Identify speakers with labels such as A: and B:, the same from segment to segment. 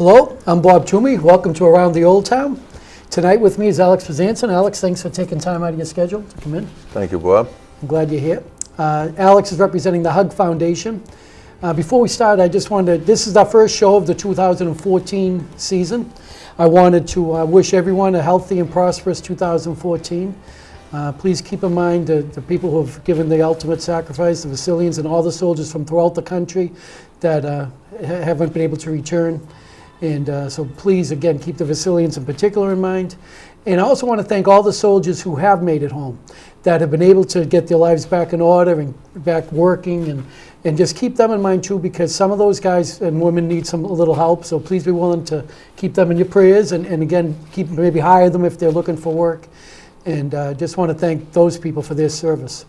A: Hello, I'm Bob Toomey. Welcome to Around the Old Town. Tonight with me is Alex Pazanson. Alex, thanks for taking time out of your schedule to come in.
B: Thank you, Bob.
A: I'm glad you're here. Alex is representing the Hug Foundation. Before we start, I just wanted to, this is our first show of the 2014 season. I wanted to wish everyone a healthy and prosperous 2014. Please keep in mind the people who have given the ultimate sacrifice, the Vasilians and all the soldiers from throughout the country that haven't been able to return. And so please, again, keep the Vasilians in particular in mind. And I also want to thank all the soldiers who have made it home, that have been able to get their lives back in order and back working, and just keep them in mind too, because some of those guys and women need a little help. So please be willing to keep them in your prayers, and again, maybe hire them if they're looking for work. And just want to thank those people for their service.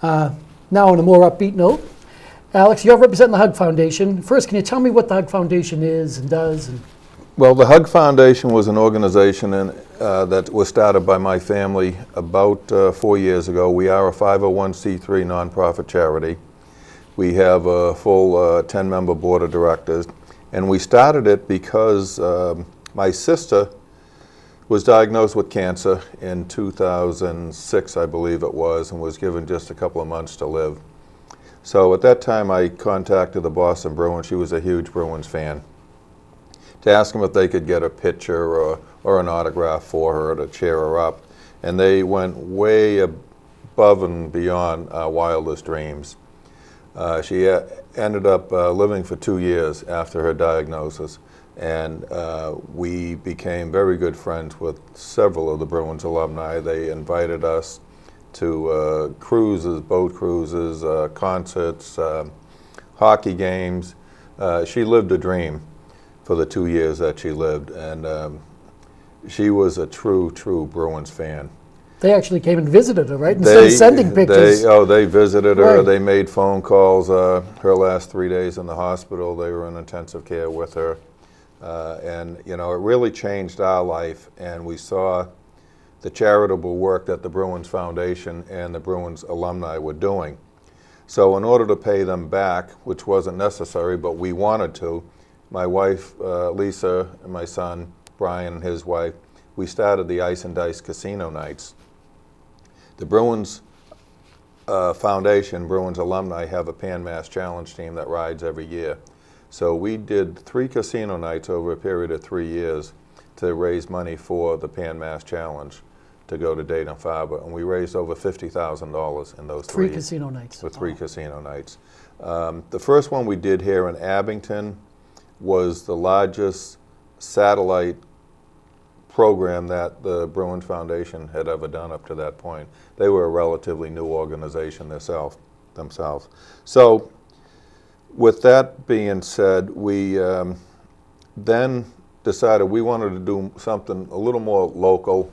A: Now on a more upbeat note, Alex, you're representing the Hug Foundation. First, can you tell me what the Hug Foundation is and does?
B: Well, the Hug Foundation was an organization that was started by my family about 4 years ago. We are a 501c3 nonprofit charity. We have a full 10-member board of directors. And we started it because my sister was diagnosed with cancer in 2006, I believe it was, and was given just a couple of months to live. So at that time, I contacted the Boston Bruins. She was a huge Bruins fan, to ask them if they could get a picture or an autograph for her to cheer her up. And they went way above and beyond our wildest dreams. She ended up living for 2 years after her diagnosis, and we became very good friends with several of the Bruins alumni. They invited us to cruises, boat cruises, concerts, hockey games. She lived a dream for the 2 years that she lived, and she was a true Bruins fan. They
A: actually came and visited her, right? Instead of sending pictures.
B: They visited her.
A: Right.
B: They made phone calls. Her last 3 days in the hospital, they were in intensive care with her. And you know, it really changed our life, and we saw the charitable work that the Bruins Foundation and the Bruins alumni were doing. So in order to pay them back, which wasn't necessary, but we wanted to, my wife, Lisa, and my son, Brian, and his wife, we started the Ice and Dice Casino Nights. The Bruins Foundation, Bruins alumni, have a Pan Mass Challenge team that rides every year. So we did 3 casino nights over a period of 3 years to raise money for the Pan Mass Challenge to go to Dana-Farber, and we raised over $50,000 in those
A: 3 casino nights.
B: With 3 casino nights. The first one we did here in Abington was the largest satellite program that the Bruins Foundation had ever done up to that point. They were a relatively new organization themselves. So with that being said, we then decided we wanted to do something a little more local.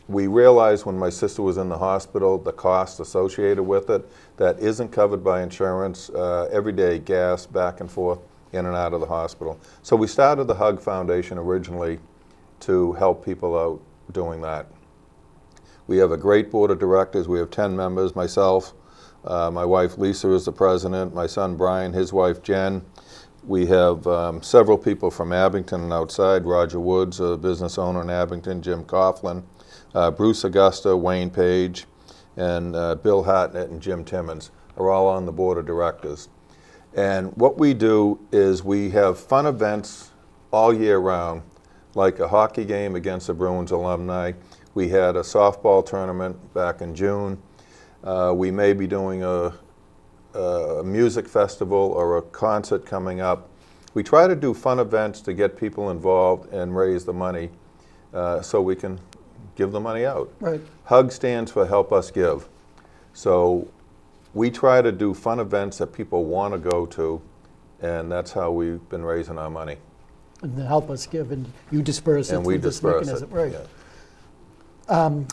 B: We realized when my sister was in the hospital, the cost associated with it, that isn't covered by insurance, everyday gas back and forth in and out of the hospital. So we started the Hug Foundation originally to help people out doing that. We have a great board of directors. We have 10 members, myself, my wife Lisa is the president, my son Brian, his wife Jen. We have several people from Abington and outside, Roger Woods, a business owner in Abington, Jim Coughlin, Bruce Augusta, Wayne Page, and Bill Hartnett and Jim Timmons are all on the board of directors. And what we do is we have fun events all year round, like a hockey game against the Bruins alumni. We had a softball tournament back in June. We may be doing a music festival or a concert coming up. We try to do fun events to get people involved and raise the money so we can give the money out.
A: Right.
B: HUG stands for Help Us Give. So we try to do fun events that people want to go to, and that's how we've been raising our money.
A: And Help Us Give, and you disperse it
B: and we
A: through this
B: disperse
A: mechanism.
B: it.
A: Right.
B: Yeah.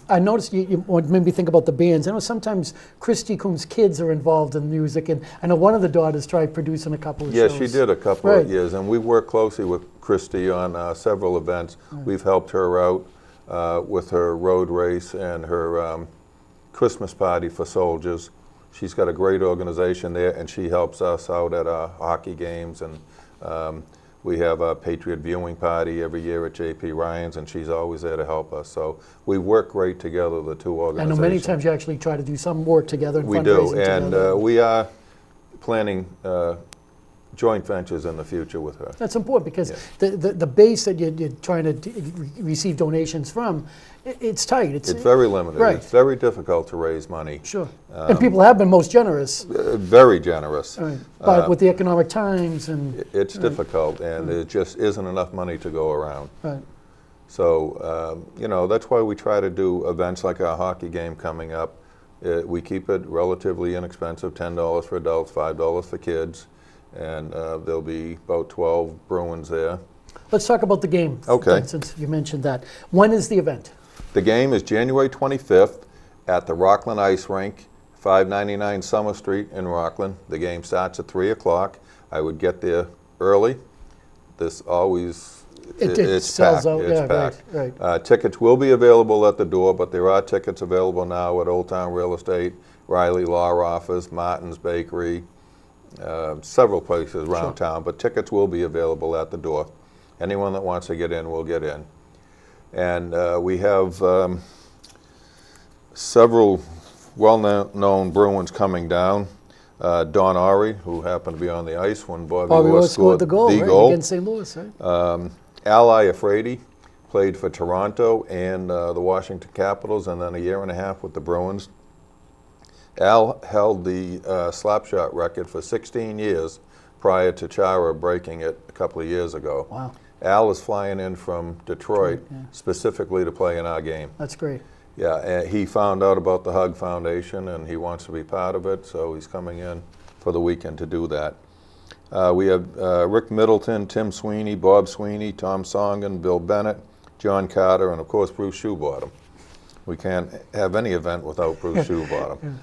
A: I noticed you made me think about the bands. I know sometimes Christy Coombs' kids are involved in music, and I know one of the daughters tried producing a couple of shows.
B: Yeah, she did a couple of years, and we worked closely with Christy on several events. Right. We've helped her out with her road race and her Christmas party for soldiers. She's got a great organization there, and she helps us out at our hockey games, and We have a Patriot viewing party every year at J.P. Ryan's, and she's always there to help us. So we work great together, the two
A: I
B: organizations.
A: know many times you actually try to do some work together and
B: We
A: fundraising
B: do,
A: together.
B: and we are planning joint ventures in the future with her.
A: That's important because
B: Yeah.
A: the base that you're trying to receive donations from, it's tight.
B: It's very limited.
A: Right.
B: It's very difficult to raise money.
A: Sure. And people have been most generous.
B: Very generous.
A: Right. But with the economic times and
B: It's difficult, and there just isn't enough money to go around.
A: right.
B: So, you know, that's why we try to do events like our hockey game coming up. We keep it relatively inexpensive, $10 for adults, $5 for kids, and there'll be about 12 Bruins there.
A: Let's talk about the game.
B: Okay.
A: Since you mentioned that, when is the event?
B: The game is January 25th at the Rockland Ice Rink, 599 Summer Street in Rockland. The game starts at 3 o'clock. I would get there early. This always,
A: It
B: it's
A: sells
B: packed.
A: out.
B: It's
A: Yeah,
B: packed.
A: right.
B: Tickets will be available at the door, but there are tickets available now at Old Town Real Estate, Riley Law Office, Martin's Bakery, several places around town, but tickets will be available at the door. Anyone that wants to get in will get in. And we have several well-known Bruins coming down. Don Ori, who happened to be on the ice when Bobby Orr
A: scored the goal,
B: the
A: right,
B: goal.
A: against St. Louis, right?
B: Al Iafrate played for Toronto and the Washington Capitals, and then a year and a half with the Bruins. Al held the slapshot record for 16 years prior to Chara breaking it a couple of years ago.
A: Wow.
B: Al is flying in from Detroit specifically to play in our game.
A: That's great.
B: Yeah, and he found out about the Hug Foundation and he wants to be part of it, so he's coming in for the weekend to do that. We have Rick Middleton, Tim Sweeney, Bob Sweeney, Tom Songen, Bill Bennett, John Carter, and of course Bruce Shoebottom. We can't have any event without Bruce Shoebottom.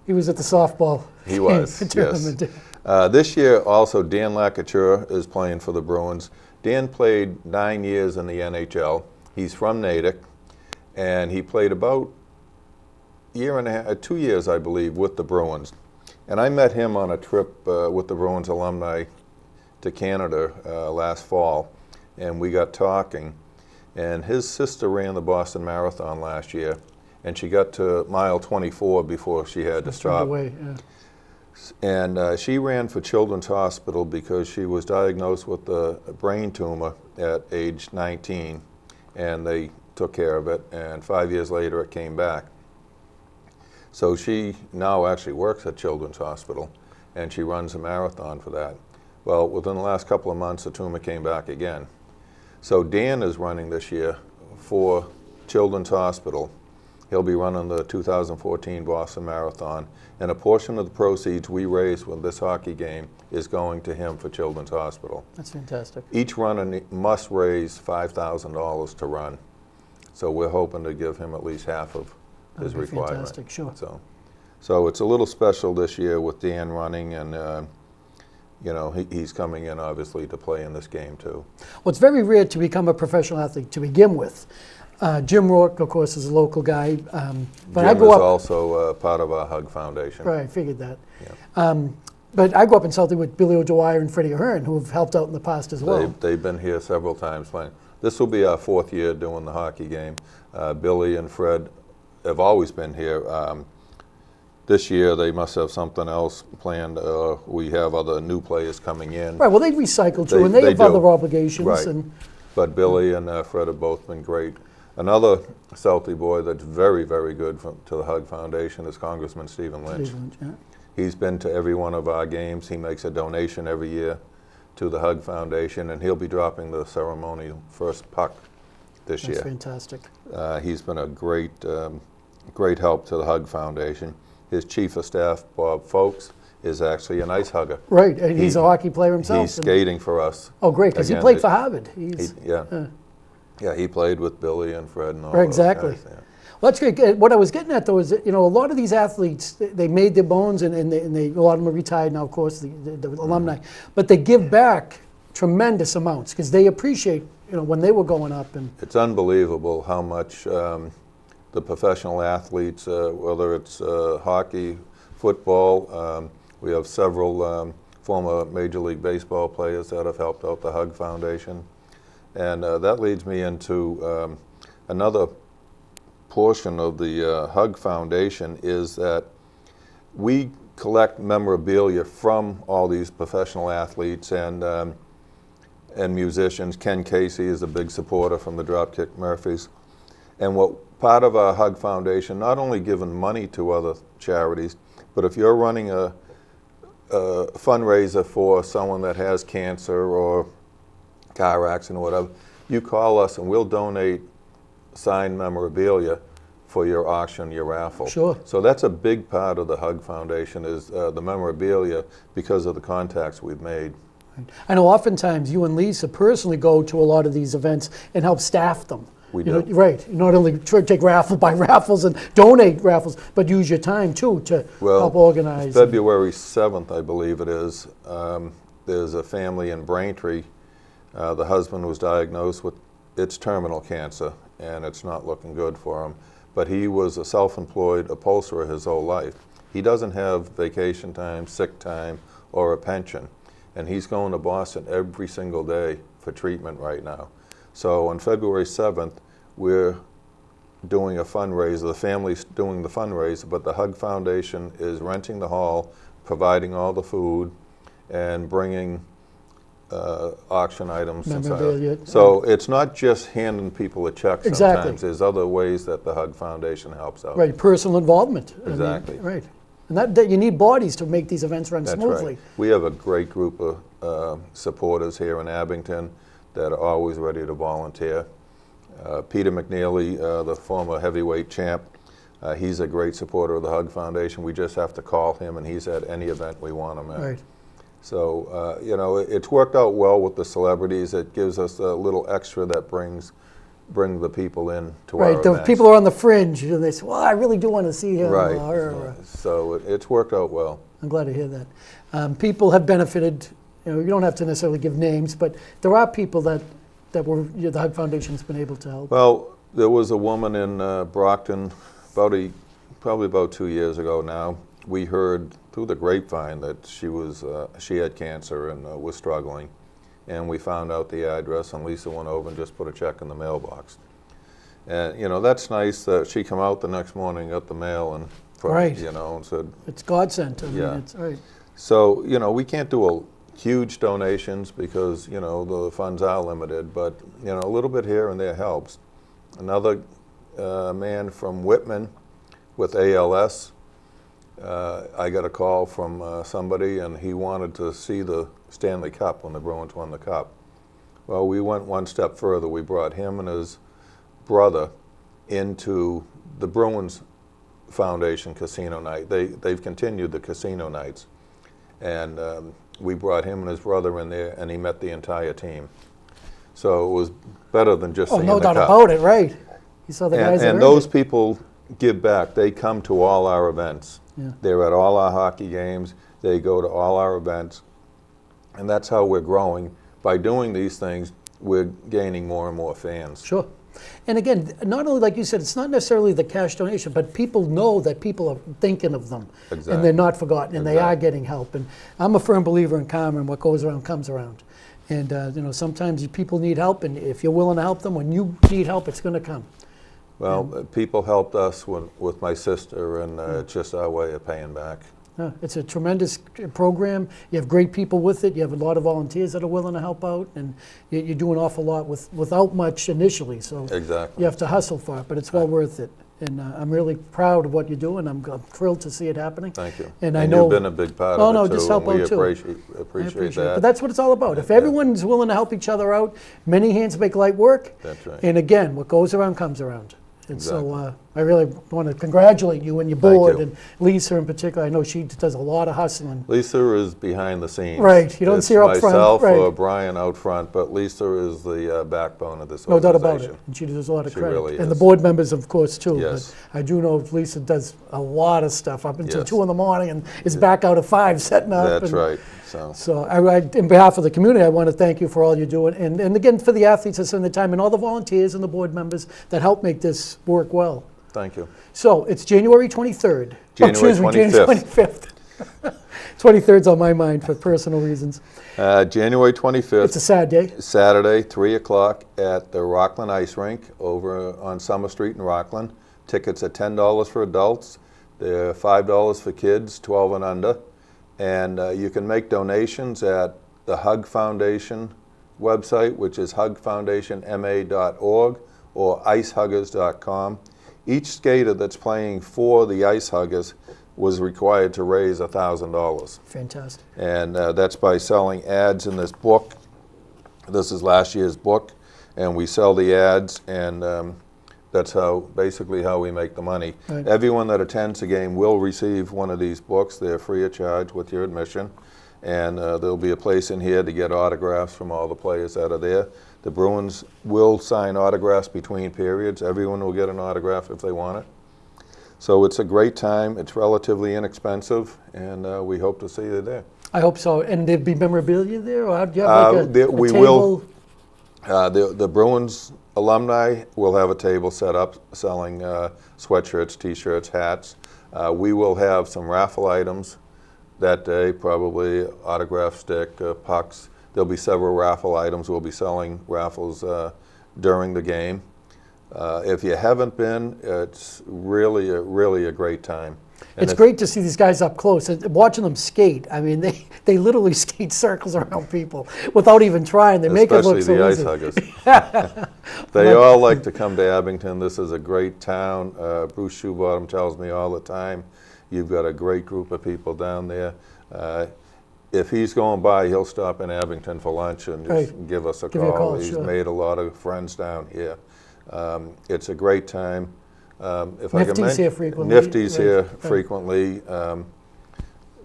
A: He was at the softball.
B: He was,
A: tournament.
B: yes. This year also Dan Lacouture is playing for the Bruins. Dan played 9 years in the NHL. He's from Natick, and he played about year and a half, 2 years, I believe, with the Bruins. And I met him on a trip with the Bruins alumni to Canada last fall, and we got talking. And his sister ran the Boston Marathon last year, and she got to mile 24 before she had to stop.
A: Away, yeah.
B: And she ran for Children's Hospital because she was diagnosed with a brain tumor at age 19, and they took care of it, and 5 years later it came back. So she now actually works at Children's Hospital, and she runs a marathon for that. Well, within the last couple of months, the tumor came back again. So Dan is running this year for Children's Hospital. He'll be running the 2014 Boston Marathon, and a portion of the proceeds we raise with this hockey game is going to him for Children's Hospital.
A: That's fantastic.
B: Each runner must raise $5,000 to run, so we're hoping to give him at least half of his
A: That'd be
B: requirement.
A: fantastic, sure.
B: So it's a little special this year with Dan running, and you know, he's coming in obviously to play in this game too.
A: Well, it's very rare to become a professional athlete to begin with. Jim Rourke, of course, is a local guy. But I
B: Jim
A: grew
B: is
A: up.
B: also part of our Hug Foundation.
A: Right, I figured that.
B: Yeah.
A: But I grew up in Southie with Billy O'Dwyer and Freddie Ahern, who have helped out in the past as well.
B: They've been here several times playing. This will be our 4th year doing the hockey game. Billy and Fred have always been here. This year they must have something else planned. We have other new players coming in.
A: Right, well, they recycle too, and they have
B: do.
A: other obligations.
B: Right.
A: And
B: But Billy and Fred have both been great. Another Southie boy that's very, very good to the Hug Foundation is Congressman Stephen Lynch.
A: yeah.
B: He's been to every one of our games. He makes a donation every year to the Hug Foundation, and he'll be dropping the ceremonial first puck this
A: That's
B: year.
A: fantastic.
B: He's been a great, great help to the Hug Foundation. His chief of staff, Bob Folks, is actually an ice hugger.
A: Right, and he's a hockey player himself.
B: He's skating for us.
A: Oh, great, because he
B: Again,
A: played for Harvard. He's,
B: Yeah, he played with Billy and Fred and all
A: Right,
B: those
A: exactly.
B: guys, yeah.
A: Well, that's great. What I was getting at, though, is that, you know, a lot of these athletes, they made their bones, and a lot of them are retired now, of course, the alumni, but they give back tremendous amounts because they appreciate, you know, when they were going up. And
B: It's unbelievable how much the professional athletes, whether it's hockey, football, we have several former Major League Baseball players that have helped out the Hug Foundation. And that leads me into another portion of the Hug Foundation is that we collect memorabilia from all these professional athletes and musicians. Ken Casey is a big supporter from the Dropkick Murphys. And what part of our Hug Foundation, not only giving money to other charities, but if you're running a fundraiser for someone that has cancer or car accident or whatever, you call us and we'll donate signed memorabilia for your auction, your raffle.
A: Sure.
B: So that's a big part of the Hug Foundation is the memorabilia because of the contacts we've made.
A: I know oftentimes you and Lisa personally go to a lot of these events and help staff them.
B: We
A: You know,
B: do.
A: right. Not only try to take raffle by raffles and donate raffles, but use your time too to help organize.
B: February 7th, I believe it is, there's a family in Braintree. The husband was diagnosed with it's terminal cancer, and it's not looking good for him. But he was a self-employed upholsterer his whole life. He doesn't have vacation time, sick time, or a pension. And he's going to Boston every single day for treatment right now. So on February 7th, we're doing a fundraiser. The family's doing the fundraiser, but the Hug Foundation is renting the hall, providing all the food, and bringing auction items.
A: Memorabilia.
B: So it's not just handing people a check sometimes.
A: Exactly.
B: There's other ways that the Hug Foundation helps out.
A: Right, personal involvement. I mean,
B: Exactly.
A: right. And that you need bodies to make these events run
B: That's
A: smoothly.
B: right. We have a great group of supporters here in Abington that are always ready to volunteer. Peter McNeely, the former heavyweight champ, he's a great supporter of the Hug Foundation. We just have to call him, and he's at any event we want him at.
A: Right.
B: So, you know, it's worked out well with the celebrities. It gives us a little extra that bring the people in to our
A: Right, the
B: events.
A: people are on the fringe, and they say, well, I really do want to see him.
B: Right.
A: Or,
B: So it's worked out well.
A: I'm glad to hear that. People have benefited, you don't have to necessarily give names, but there are people that the Hug Foundation's been able to help.
B: Well, there was a woman in Brockton probably about 2 years ago now. We heard through the grapevine that she had cancer and was struggling. And we found out the address, and Lisa went over and just put a check in the mailbox. And, you know, that's nice that she come out the next morning, got the mail, and,
A: Right.
B: you know, and said,
A: It's God sent. I mean,
B: Yeah.
A: it's, right.
B: so, you know, we can't do huge donations because, you know, the funds are limited, but, you know, a little bit here and there helps. Another man from Whitman with ALS, I got a call from somebody, and he wanted to see the Stanley Cup when the Bruins won the Cup. Well, we went one step further. We brought him and his brother into the Bruins Foundation casino night. They've continued the casino nights. And we brought him and his brother in there, and he met the entire team. So it was better than just seeing
A: no
B: the
A: doubt
B: cup.
A: about it, right. You saw the guys that
B: And
A: earned
B: those
A: it.
B: people give back. They come to all our events.
A: Yeah.
B: They're at all our hockey games. They go to all our events. And that's how we're growing. By doing these things, we're gaining more and more fans.
A: Sure. And again, not only, like you said, it's not necessarily the cash donation, but people know that people are thinking of them.
B: Exactly.
A: And they're not forgotten, and they are
B: Exactly.
A: getting help. And I'm a firm believer in karma, and what goes around comes around. And you know, sometimes people need help, and if you're willing to help them, when you need help, it's going to come.
B: Well, people helped us with my sister, and it's just our way of paying back.
A: Yeah, it's a tremendous program. You have great people with it. You have a lot of volunteers that are willing to help out, and you do an awful lot without much initially. So
B: Exactly.
A: you have to hustle for it, but it's well worth it. And I'm really proud of what you're doing. I'm thrilled to see it happening.
B: Thank you.
A: And I know
B: you've been a big part
A: Oh,
B: of it,
A: no,
B: too.
A: just help
B: and we
A: out, too.
B: appreciate that.
A: But that's what it's all about. If everyone's willing to help each other out, many hands make light work.
B: That's right.
A: And again, what goes around comes around. And
B: Exactly.
A: so I really want to congratulate you and your
B: Thank
A: board,
B: you.
A: and Lisa in particular. I know she does a lot of hustling.
B: Lisa is behind the scenes.
A: Right, you don't
B: It's
A: see her up front,
B: myself
A: right.
B: or Brian out front, but Lisa is the backbone of this
A: No doubt
B: organization.
A: about it. And she deserves a lot of
B: She
A: credit.
B: really
A: And the
B: is.
A: board members, of course, too.
B: Yes.
A: But I do know Lisa does a lot of stuff up until
B: Yes.
A: 2 in the morning and is back out at 5 setting up.
B: That's
A: and
B: right.
A: So in behalf of the community, I want to thank you for all you're doing. And again, for the athletes that spend the time and all the volunteers and the board members that help make this work well.
B: Thank you.
A: So it's January 23rd.
B: January
A: January
B: 25th.
A: 25th. 23rd's on my mind for personal reasons.
B: January 25th.
A: It's a sad day.
B: Saturday, 3 o'clock at the Rockland Ice Rink over on Summer Street in Rockland. Tickets are $10 for adults. They're $5 for kids, 12 and under. And you can make donations at the Hug Foundation website, which is hugfoundationma.org, or icehuggers.com. Each skater that's playing for the Ice Huggers was required to raise $1,000.
A: Fantastic.
B: And that's by selling ads in this book. This is last year's book, and we sell the ads, and that's basically how we make the money.
A: Right.
B: Everyone that attends the game will receive one of these books. They're free of charge with your admission, and there'll be a place in here to get autographs from all the players that are there. The Bruins will sign autographs between periods. Everyone will get an autograph if they want it. So it's a great time. It's relatively inexpensive, and we hope to see you there.
A: I hope so. And there'd be memorabilia there, or do you have like a
B: we
A: table?
B: Will. The Bruins alumni will have a table set up selling sweatshirts, T-shirts, hats. We will have some raffle items that day, probably autograph stick, pucks. There'll be several raffle items. We'll be selling raffles during the game. If you haven't been, it's really a great time. And
A: It's great to see these guys up close. And watching them skate, I mean, they literally skate circles around people without even trying. They make it look so easy.
B: Especially the Ice Huggers. They all like to come to Abington. This is a great town. Bruce Shoebottom tells me all the time, you've got a great group of people down there. If he's going by, he'll stop in Abington for lunch and just give us a
A: Give you a
B: call.
A: call,
B: He's
A: sure.
B: made a lot of friends down here. It's a great time. If I can
A: Nifty's
B: mention-
A: here frequently.
B: Nifty's
A: Right,
B: here
A: right.
B: frequently,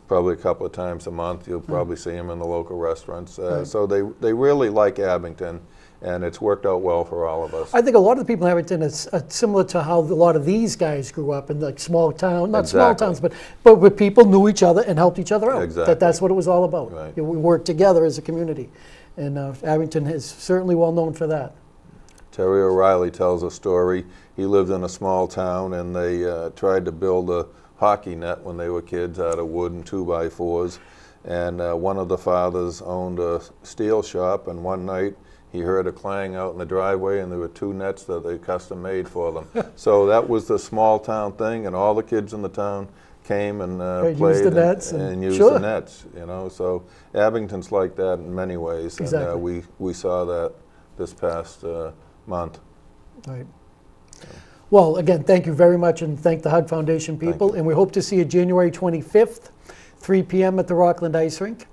B: probably a couple of times a month. You'll probably see them in the local restaurants.
A: Right.
B: So they really like Abington, and it's worked out well for all of us.
A: I think a lot of the people in Abington is similar to how a lot of these guys grew up in like small town, not small
B: Exactly.
A: towns, but where people knew each other and helped each other out.
B: Exactly.
A: That's what it was all about.
B: Right.
A: We worked together as a community. And Abington is certainly well known for that.
B: Terry O'Reilly tells a story. He lived in a small town, and they tried to build a hockey net when they were kids out of wood and 2x4s. And one of the fathers owned a steel shop, and one night he heard a clang out in the driveway, and there were 2 nets that they custom made for them. So that was the small town thing, and all the kids in the town came and played
A: used the nets
B: and used
A: sure.
B: the nets. So Abington's like that in many ways,
A: Exactly.
B: and we saw that this past month.
A: Right. Well, again, thank you very much, and thank the Hug Foundation people. And we hope to see you January 25th, 3 p.m. at the Rockland Ice Rink.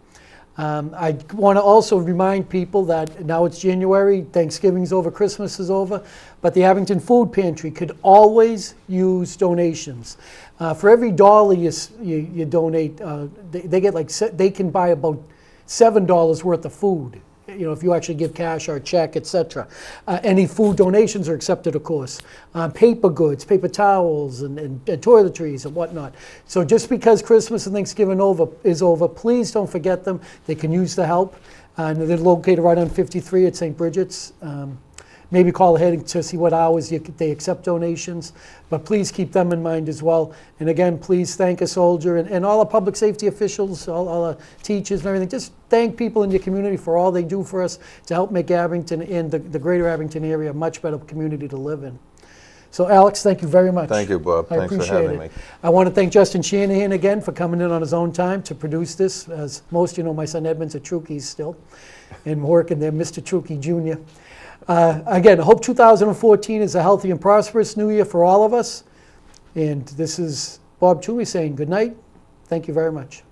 A: I want to also remind people that now it's January, Thanksgiving's over, Christmas is over, but the Abington Food Pantry could always use donations. For every dollar you donate, they get they can buy about $7 worth of food. If you actually give cash or a check, etc. Any food donations are accepted, of course. Paper goods, paper towels, and toiletries and whatnot. So just because Christmas and Thanksgiving is over, please don't forget them. They can use the help. They're located right on 53 at St. Bridget's. Maybe call ahead to see what hours they accept donations, but please keep them in mind as well. And again, please thank a soldier and all the public safety officials, all the teachers and everything. Just thank people in your community for all they do for us to help make Abington and the greater Abington area a much better community to live in. So Alex, thank you very much.
B: Thank you, Bob.
A: I
B: Thanks for
A: appreciate
B: having
A: it.
B: me.
A: I want to thank Justin Shanahan again for coming in on his own time to produce this. As most you know, my son Edmund's at Trukey's still and working there, Mr. Trukey Jr. Again, I hope 2014 is a healthy and prosperous new year for all of us. And this is Bob Toomey saying good night. Thank you very much.